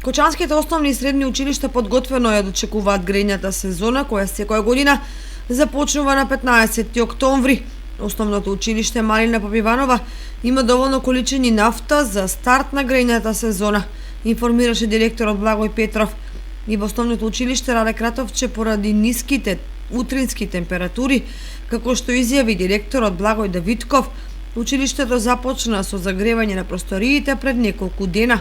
Кочанските основни и средни училишта подготвено ја дочекуваат грејната сезона, која секоја година започнува на 15 октомври. Основното училиште Марина Попиванова има доволно количини нафта за старт на грејната сезона, информираше директорот Благој Петров. И во основното училиште Раде Кратовче поради ниските утрински температури, како што изјави директорот Благој Давидков, училиштето започна со загревање на просториите пред неколку дена.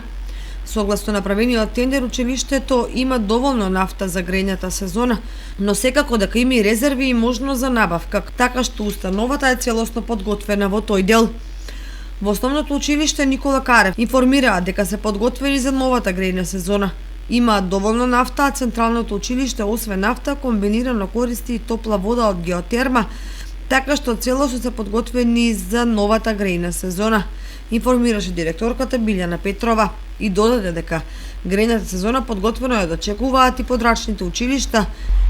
Согласно направениот тендер, училиштето има доволно нафта за грејната сезона, но секако дека има и резерви и можност за набавка, така што установата е целосно подготвена во тој дел. Во основното училиште Никола Карев информираат дека се подготвени за новата грејна сезона. Имаат доволно нафта, а Централното училиште освен нафта комбинирано користи и топла вода од геотерма, така што целосно се подготвени за новата грејна сезона, информираше директорката Билјана Петрова и додаде дека грејната сезона подготвено ја дочекуваат и подрачните училишта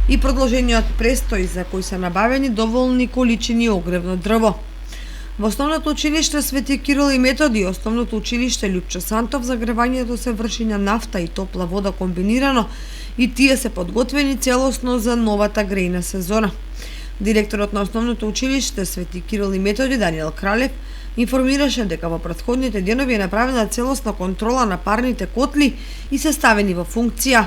и продолжениот престој за кои се набавени доволни количини огревно дрво. Во основното училиште Свети Кирил и Методи и основното училиште Лјупчо Сантов загревањето се врши на нафта и топла вода комбинирано и тие се подготвени целосно за новата грејна сезона. Директорот на основното училиште Свети Кирил и Методи Даниел Кралев информираше дека во претходните денови е направена целосна контрола на парните котли и се ставени во функција.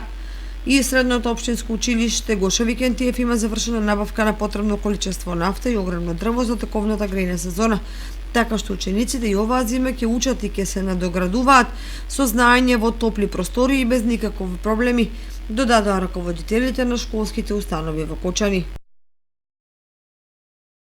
И средното општинско училиште Гоша Викентиев има завршена набавка на потребно количество нафта и огромно дрво за токовната грејна сезона, така што учениците и оваа зима ќе учат и ќе се надоградуваат со знаење во топли простори и без никакви проблеми, додадоа раководителите на школските установи во Кочани.